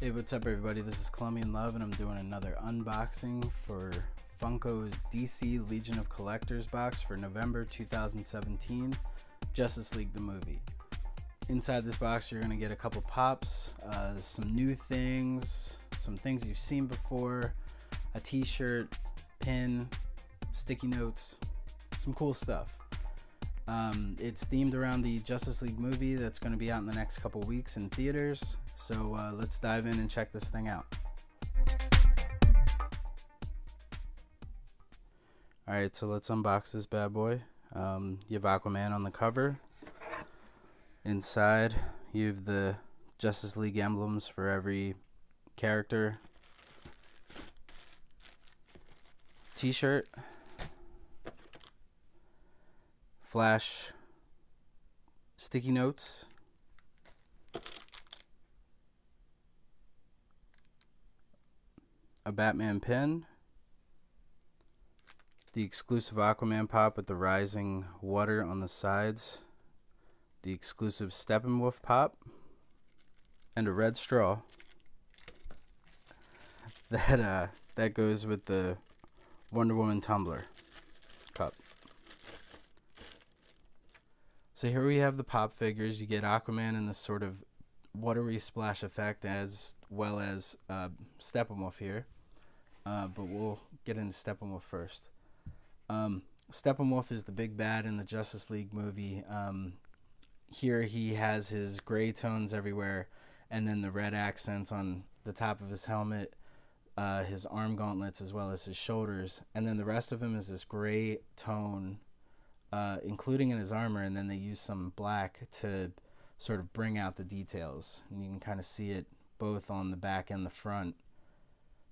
Hey, what's up everybody? This is Colombian Love and I'm doing another unboxing for Funko's DC Legion of Collectors box for November 2017, Justice League the movie. Inside this box you're going to get a couple pops, some new things, some things you've seen before, a t-shirt, pin, sticky notes, some cool stuff. It's themed around the Justice League movie that's going to be out in the next couple weeks in theaters. So let's dive in and check this thing out. Alright, so let's unbox this bad boy. You have Aquaman on the cover. Inside, you have the Justice League emblems for every character. T-shirt. Flash. Sticky notes. A Batman pin, the exclusive Aquaman pop with the rising water on the sides, the exclusive Steppenwolf pop, and a red straw that goes with the Wonder Woman tumbler cup. So here we have the pop figures. You get Aquaman in this sort of watery splash effect, as well as Steppenwolf here. But we'll get into Steppenwolf first. Steppenwolf is the big bad in the Justice League movie. Here he has his gray tones everywhere, and then the red accents on the top of his helmet, his arm gauntlets, as well as his shoulders. And then the rest of him is this gray tone, including in his armor, and then they use some black to sort of bring out the details. And you can kind of see it both on the back and the front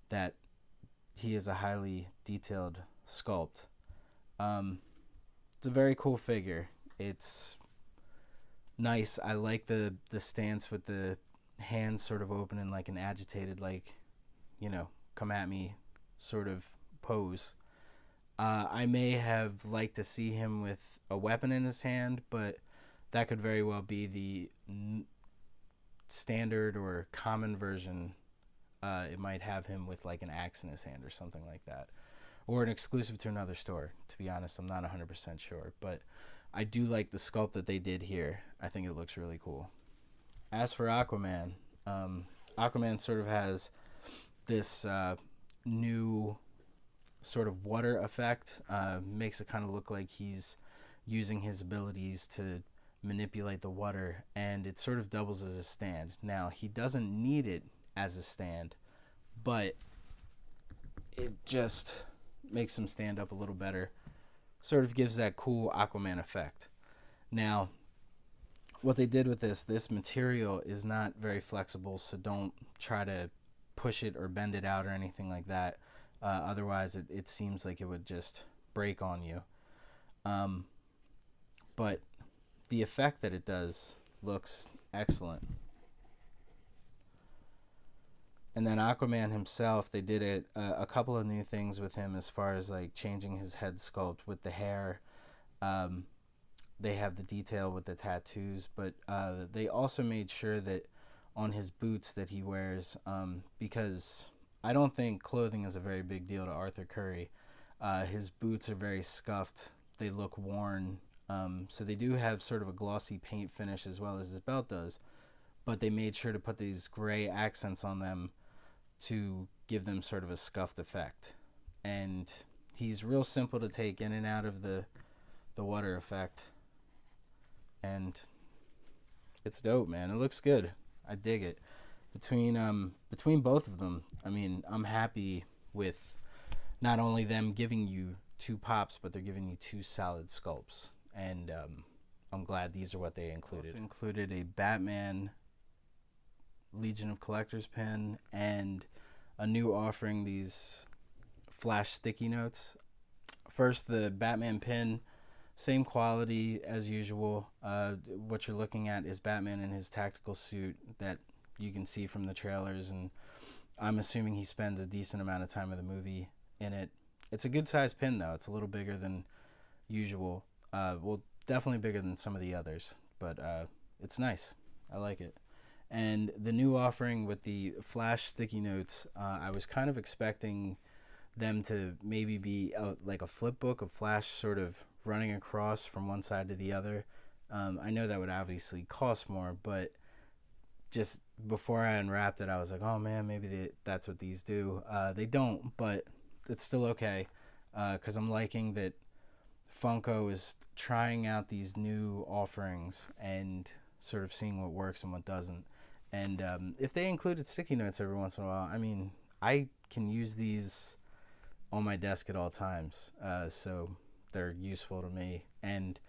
that he is a highly detailed sculpt. It's a very cool figure. It's nice. I like the stance with the hands sort of open in like an agitated, like, you know, come at me sort of pose. I may have liked to see him with a weapon in his hand, but that could very well be the standard or common version. It might have him with like an axe in his hand or something like that, or an exclusive to another store. To be honest, I'm not 100% sure, but I do like the sculpt that they did here. I think it looks really cool. As for Aquaman, Aquaman sort of has this new sort of water effect. Makes it kind of look like he's using his abilities to manipulate the water, and it sort of doubles as a stand. Now, he doesn't need it as a stand, but it just makes him stand up a little better. Sort of gives that cool Aquaman effect. Now, what they did with this material is not very flexible, so don't try to push it or bend it out or anything like that. Otherwise, it seems like it would just break on you. But the effect that it does looks excellent. And then Aquaman himself, they did a couple of new things with him as far as like changing his head sculpt with the hair. They have the detail with the tattoos, but they also made sure that on his boots that he wears, because I don't think clothing is a very big deal to Arthur Curry. His boots are very scuffed. They look worn. So they do have sort of a glossy paint finish as well as his belt does, but they made sure to put these gray accents on them to give them sort of a scuffed effect. And he's real simple to take in and out of the water effect, and it's dope, man. It looks good. I dig it. Between both of them, I mean, I'm happy with not only them giving you two pops, but they're giving you two solid sculpts. And I'm glad these are what they included. Also included a Batman Legion of Collectors pin and a new offering, these Flash sticky notes. First, the Batman pin, same quality as usual. What you're looking at is Batman in his tactical suit that you can see from the trailers, and I'm assuming he spends a decent amount of time of the movie in it. It's a good size pin though. It's a little bigger than usual. Well, definitely bigger than some of the others, but it's nice. I like it. And the new offering with the Flash sticky notes, I was kind of expecting them to maybe be like a flip book of Flash sort of running across from one side to the other. I know that would obviously cost more, but just before I unwrapped it, I was like, oh man, maybe that's what these do. They don't, but it's still okay, because I'm liking that Funko is trying out these new offerings and sort of seeing what works and what doesn't. And if they included sticky notes every once in a while, I mean, I can use these on my desk at all times, so they're useful to me. And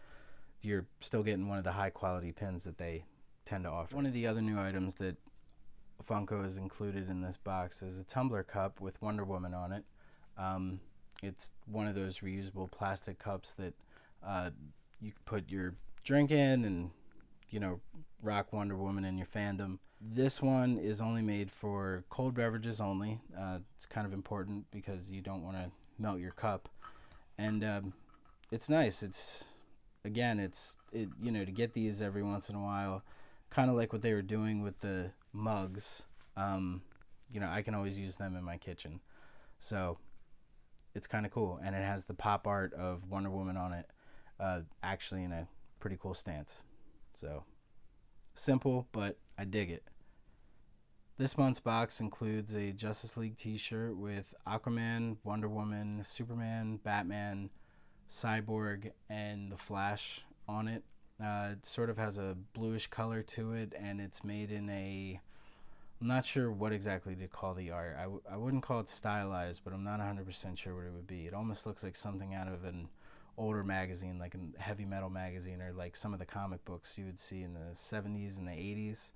you're still getting one of the high quality pins that they tend to offer. One of the other new items that Funko has included in this box is a tumbler cup with Wonder Woman on it. It's one of those reusable plastic cups that you can put your drink in and, you know, rock Wonder Woman in your fandom. This one is only made for cold beverages only. It's kind of important because you don't want to melt your cup. And it's nice. It's you know, to get these every once in a while, kind of like what they were doing with the mugs. You know, I can always use them in my kitchen. So it's kind of cool. And it has the pop art of Wonder Woman on it, actually in a pretty cool stance. So simple, but I dig it. This month's box includes a Justice League t-shirt with Aquaman, Wonder Woman, Superman, Batman, Cyborg, and the Flash on it. It sort of has a bluish color to it, and it's made in I'm not sure what exactly to call the art. I wouldn't call it stylized, but I'm not 100% sure what it would be. It almost looks like something out of an older magazine, like a heavy metal magazine, or like some of the comic books you would see in the 70s and the 80s.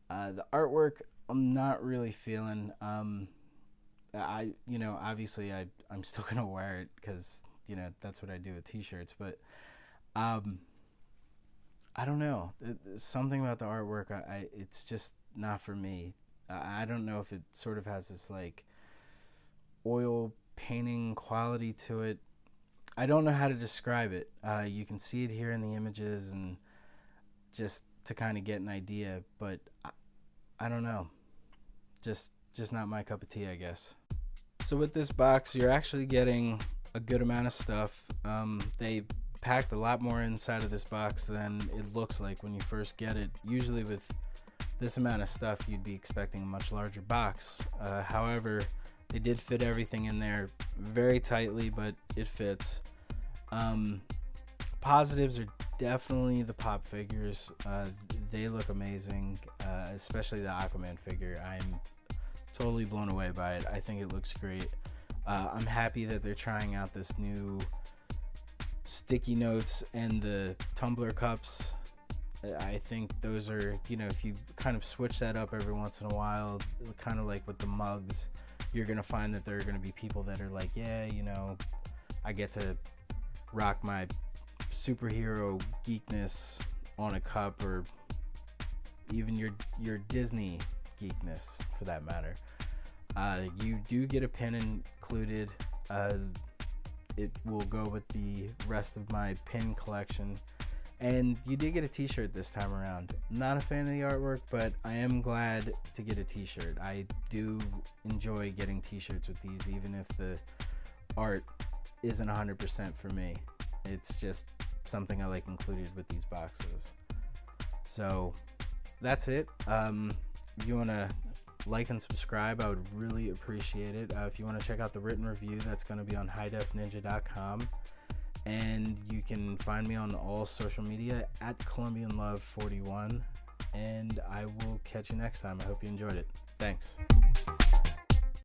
The artwork, I'm not really feeling. Obviously I'm still gonna wear it because, you know, that's what I do with t-shirts, but I don't know. Something about the artwork, it's just not for me. I don't know if it sort of has this like oil painting quality to it. I don't know how to describe it. You can see it here in the images and just to kind of get an idea, but I don't know. Just not my cup of tea, I guess. So with this box, you're actually getting a good amount of stuff. They packed a lot more inside of this box than it looks like when you first get it. Usually with this amount of stuff, you'd be expecting a much larger box. However, they did fit everything in there very tightly, but it fits. Positives are definitely the pop figures. They look amazing, especially the Aquaman figure. I'm totally blown away by it. I think it looks great. I'm happy that they're trying out this new sticky notes and the tumbler cups. I think those are, you know, if you kind of switch that up every once in a while, kind of like with the mugs, you're going to find that there are going to be people that are like, yeah, you know, I get to rock my superhero geekness on a cup, or even your Disney geekness for that matter. You do get a pin included. It will go with the rest of my pin collection. And you did get a t-shirt this time around. Not a fan of the artwork, but I am glad to get a t-shirt. I do enjoy getting t-shirts with these, even if the art isn't 100% for me. It's just something I like included with these boxes. So that's it. If you want to like and subscribe, I would really appreciate it. If you want to check out the written review, that's going to be on highdefninja.com. And you can find me on all social media at ColumbianLove41. And I will catch you next time. I hope you enjoyed it. Thanks.